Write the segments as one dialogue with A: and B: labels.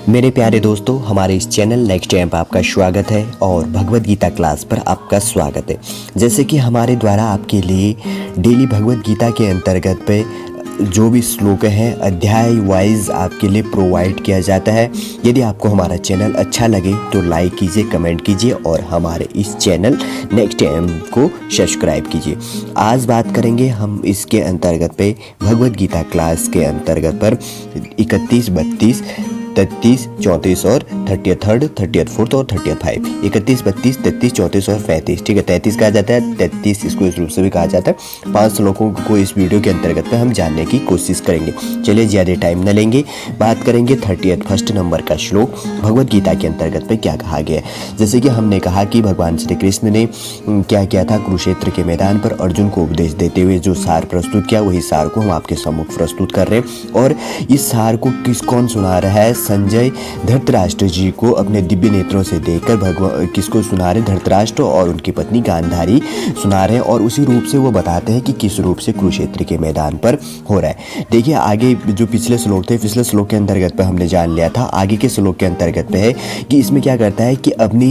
A: मेरे प्यारे दोस्तों, हमारे इस चैनल नेक्स्ट टाइम पर आपका स्वागत है और भगवत गीता क्लास पर आपका स्वागत है। जैसे कि हमारे द्वारा आपके लिए डेली भगवत गीता के अंतर्गत पे जो भी श्लोक हैं अध्याय वाइज आपके लिए प्रोवाइड किया जाता है। यदि आपको हमारा चैनल अच्छा लगे तो लाइक कीजिए, कमेंट कीजिए और हमारे इस चैनल नेक्स्ट टाइम को सब्सक्राइब कीजिए। आज बात करेंगे हम इसके अंतर्गत पे भगवत गीता क्लास के अंतर्गत पर 31, 32, 33, 34 और 33rd, 34th और 35। 31, 32, 33, 34 और 35। ठीक है, 33 कहा जाता है, 33 इसको इस रूप से भी कहा जाता है। 5 श्लोकों को इस वीडियो के अंतर्गत पे हम जानने की कोशिश करेंगे। चलिए ज़्यादा टाइम न लेंगे, बात करेंगे 30th फर्स्ट नंबर का श्लोक भगवत गीता के अंतर्गत पे क्या कहा गया है। जैसे कि हमने कहा कि भगवान श्री कृष्ण ने क्या किया था, कुरुक्षेत्र के मैदान पर अर्जुन को उपदेश देते हुए जो सार प्रस्तुत किया, वही सार को हम आपके सम्मुख प्रस्तुत कर रहे हैं। और इस सार को कौन सुना रहा है? संजय धृतराष्ट्र जी को अपने दिव्य नेत्रों से देखकर भगवान किसको सुना रहे? धृतराष्ट्र और उनकी पत्नी गांधारी सुना रहे हैं। और उसी रूप से वो बताते हैं कि किस रूप से कुरुक्षेत्र के मैदान पर हो रहा है। देखिए, आगे जो पिछले श्लोक थे, पिछले श्लोक के अंतर्गत पे हमने जान लिया था। आगे के श्लोक के अंतर्गत पे है कि इसमें क्या करता है कि अपनी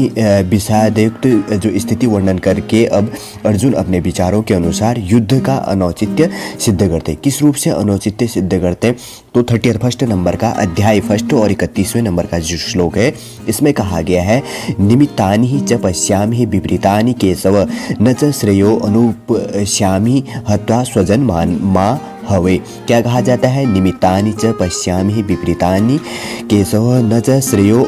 A: विषादयुक्त जो स्थिति वर्णन करके अब अर्जुन अपने विचारों के अनुसार युद्ध का अनौचित्य सिद्ध करते। किस रूप से अनौचित्य सिद्ध करते? तो 30 फर्स्ट नंबर का अध्याय फर्स्ट और 31वें नंबर का जो श्लोक है, इसमें कहा गया है, निमित्तानि ही च पश्यामि विपरीतानि केशव न च श्रेयो अनुपश्यामि हत्वा स्वजन मा हवे। क्या कहा जाता है? निमित्तानि च पश्यामि विपरीतानि केशव न च श्रेयो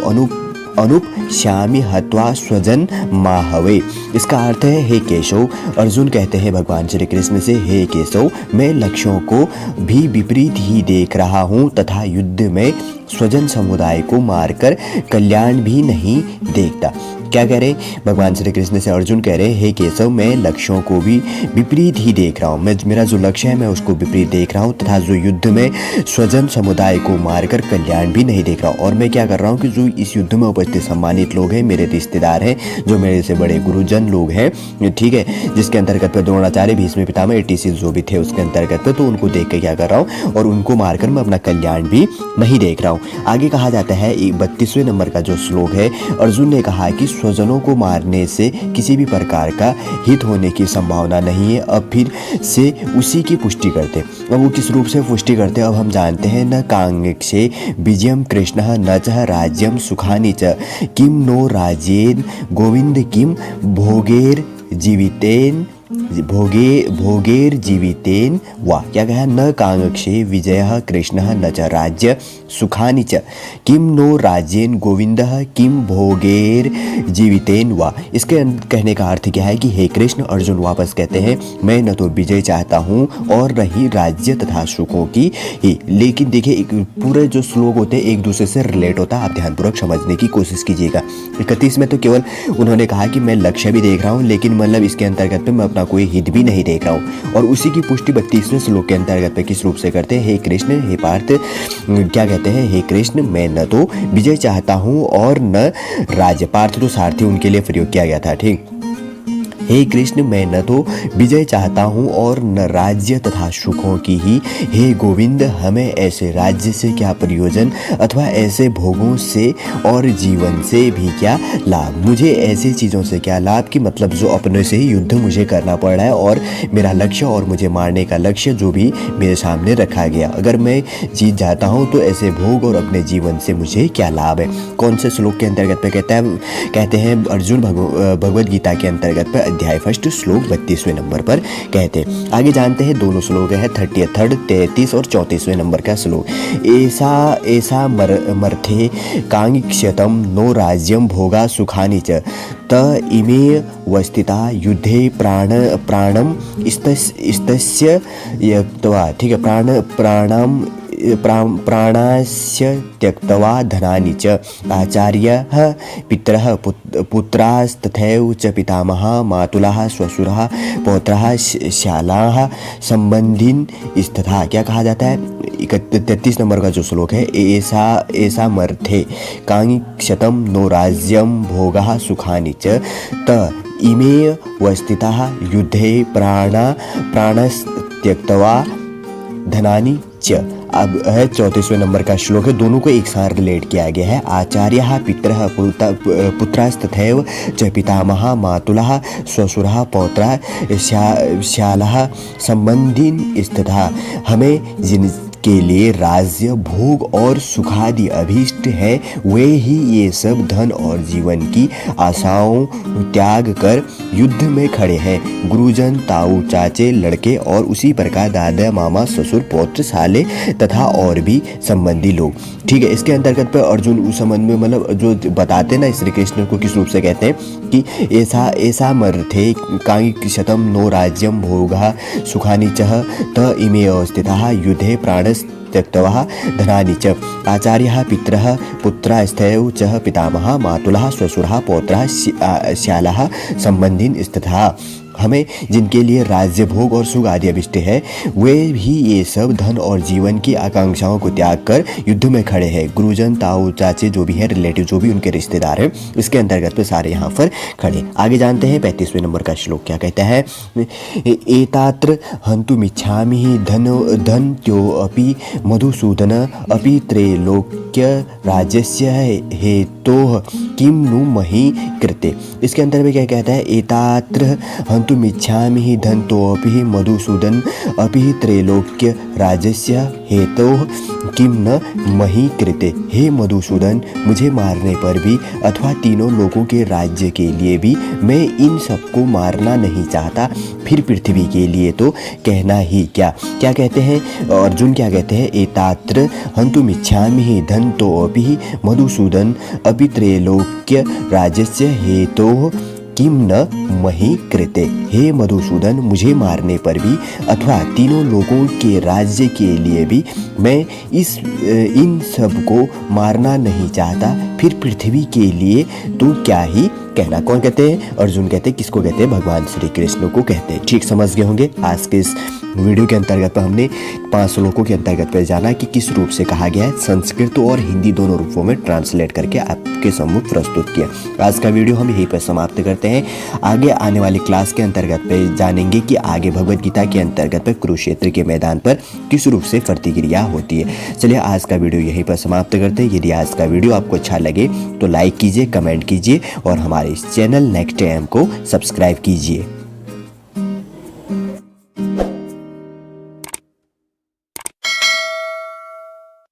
A: अनुपश्यामि हत्वा स्वजन माहवे। इसका अर्थ है, हे केशव, अर्जुन कहते हैं भगवान श्री कृष्ण से, हे केशव, मैं लक्ष्यों को भी विपरीत ही देख रहा हूँ तथा युद्ध में स्वजन समुदाय को मारकर कल्याण भी नहीं देखता। क्या कह रहे भगवान श्री कृष्ण से? अर्जुन कह रहे, हे केशव, मैं लक्ष्यों को भी विपरीत ही देख रहा हूँ। मेरा जो लक्ष्य है मैं उसको विपरीत देख रहा हूँ तथा जो युद्ध में स्वजन समुदाय को मारकर कल्याण भी नहीं देख रहा हूँ। और मैं क्या कर रहा हूँ कि जो इस युद्ध में उपस्थित सम्मानित लोग हैं, मेरे रिश्तेदार हैं, जो मेरे से बड़े गुरुजन लोग हैं, ठीक है, जिसके अंतर्गत पे द्रोणाचार्य, भीष्म पितामह, etc जो भी थे उसके अंतर्गत पे, तो उनको देख के क्या कर रहा हूँ और उनको मारकर मैं अपना कल्याण भी नहीं देख रहा हूँ। आगे कहा जाता है 32वें नंबर का जो श्लोक है, अर्जुन ने कहा कि स्वजनों को मारने से किसी भी प्रकार का हित होने की संभावना नहीं है। अब फिर से उसी की पुष्टि करते। अब वो किस रूप से पुष्टि करते? अब हम जानते हैं, न कांक्षे विजयम कृष्ण न च राज्यम सुखानि च किम नो राजेन गोविंद किम भोगेर जीवितेन वा। क्या कहा? न कांक्षे विजयः कृष्णः न च राज्य सुखानि च किम नो राज्येन गोविंदः किम भोगेर जीवितेन वा। इसके कहने का अर्थ क्या है कि हे कृष्ण, अर्जुन वापस कहते हैं, मैं न तो विजय चाहता हूँ और न ही राज्य तथा सुखों की ही। लेकिन देखिए, पूरे जो श्लोक होते हैं एक दूसरे से रिलेट होता है, आप ध्यानपूर्वक समझने की कोशिश कीजिएगा। 31 में तो केवल उन्होंने कहा कि मैं लक्ष्य भी देख रहा हूँ, लेकिन मतलब इसके अंतर्गत पे मैं अपना कोई हित भी नहीं देख रहा हूँ। और उसी की पुष्टि 32वें श्लोक के अंतर्गत पे किस रूप से करते हैं? हे कृष्ण, हे पार्थ, क्या कहते हैं? हे कृष्ण, मैं न तो विजय चाहता हूँ और न राज्य। पार्थ तो सारथी उनके लिए प्रयोग किया गया था, ठीक। हे कृष्ण, मैं न तो विजय चाहता हूँ और न राज्य तथा सुखों की ही। हे गोविंद, हमें ऐसे राज्य से क्या प्रयोजन अथवा ऐसे भोगों से और जीवन से भी क्या लाभ? मुझे ऐसी चीज़ों से क्या लाभ कि मतलब जो अपने से ही युद्ध मुझे करना पड़ रहा है और मेरा लक्ष्य और मुझे मारने का लक्ष्य जो भी मेरे सामने रखा गया, अगर मैं जीत जाता हूँ तो ऐसे भोग और अपने जीवन से मुझे क्या लाभ है? कौन से श्लोक के अंतर्गत पे कहते हैं अर्जुन भगवत गीता के अंतर्गत पे अध्याय फर्स्ट श्लोक 32वें नंबर पर कहते हैं। आगे जानते हैं दोनों श्लोक है 33rd, 33 और 34वें नंबर का श्लोक। ऐसा मर्थे कांक्षतम नो राज्यम भोगा सुखानि च त इमे वस्थिता युद्धे प्राणम स्तस्य यक्त्वा। ठीक है, प्राणास्य त्यक्त्वा धनानि च आचार्यः पितरः पुत्रास्तथैव च पितामहः मातुलः श्वशुरः पौत्रः शालाः संबंधिन तथा। क्या कहा जाता है? 33 नंबर का जो श्लोक है, ऐसा मर्थे कांक्षतम नो राज्यम भोगः सुखानि च त इमे वस्थितः युद्धे प्राणस्तक्त्वा धनानि च अब है 34वें नंबर का श्लोक है, दोनों को एक साथ रिलेट किया गया है। आचार्यः पितरः पुत्रास्तथैव च पितामहः मातुलः श्वशुरः पौत्रः श्यालः संबंधीन तथा हमें जिन के लिए राज्य भोग और सुखादि अभीष्ट है वे ही ये सब धन और जीवन की आशाओं त्याग कर युद्ध में खड़े हैं। गुरुजन, ताऊ, चाचे, लड़के और उसी प्रकार दादा, मामा, ससुर, पौत्र, साले तथा और भी संबंधी लोग। ठीक है, इसके अंतर्गत पे अर्जुन उस संबंध में मतलब जो बताते हैं ना श्री कृष्ण को किस रूप से कहते हैं कि ऐसा मर्थे कांगी शतम नो राज्यम भोगा सुखानि चह त इमे अवस्थितः युद्धे प्राण त्यक्तवः धनानि च। आचार्यः पितरः पुत्रास्तथैव च पितामहः मातुलः श्वशुरः पौत्रः श्यालः संबंधीन तथा हमें जिनके लिए राज्य भोग और सुख आदि अभिष्ट है वे भी ये सब धन और जीवन की आकांक्षाओं को त्याग कर युद्ध में खड़े हैं। गुरुजन, ताऊ, चाचे जो भी है, रिलेटिव जो भी उनके रिश्तेदार हैं, इसके अंतर्गत पे सारे यहाँ पर खड़े। आगे जानते हैं 35वें नंबर का श्लोक क्या कहता है। एतात्र हन्तुमिच्छामि धन्यो अपि मधुसूदन अपि त्रैलोक्य राज्यस्य हेतोः किं नु मही कृते। इसके अंदर में क्या कहता है, एतात्र हन्तुमिच्छामि धन्तोऽपि मधुसूदन अपि त्रैलोक्य राज्यस्य हेतोः किं न मही कृते। हे मधुसूदन, मुझे मारने पर भी अथवा तीनों लोगों के राज्य के लिए भी मैं इन सबको मारना नहीं चाहता, फिर पृथ्वी के लिए तो कहना ही क्या। क्या कहते हैं अर्जुन, क्या कहते हैं, एतात्र हन्तुमिच्छामि धन्तोऽपि मधुसूदन अपि त्रैलोक्य राज्यस्य हेतोः किम न मही कृते। हे मधुसूदन, मुझे मारने पर भी अथवा तीनों लोगों के राज्य के लिए भी मैं इन सब को मारना नहीं चाहता, फिर पृथ्वी के लिए तो क्या ही कहना। कौन कहते हैं? अर्जुन कहते हैं। किसको कहते हैं? भगवान श्री कृष्ण को कहते हैं। ठीक समझ गए होंगे। आज के इस वीडियो के अंतर्गत पर हमने 5 श्लोकों के अंतर्गत पर जाना कि किस रूप से कहा गया है, संस्कृत और हिंदी दोनों रूपों में ट्रांसलेट करके आपके सम्मुख प्रस्तुत किया। आज का वीडियो हम यहीं पर समाप्त करते हैं। आगे आने वाली क्लास के अंतर्गत पे जानेंगे कि आगे भगवद गीता के अंतर्गत पर कुरुक्षेत्र के मैदान पर किस रूप से प्रतिक्रिया होती है। चलिए आज का वीडियो यहीं पर समाप्त करते हैं। यदि आज का वीडियो आपको अच्छा लगे तो लाइक कीजिए, कमेंट कीजिए और हमारे इस चैनल नेक्स्ट टाइम को सब्सक्राइब कीजिए।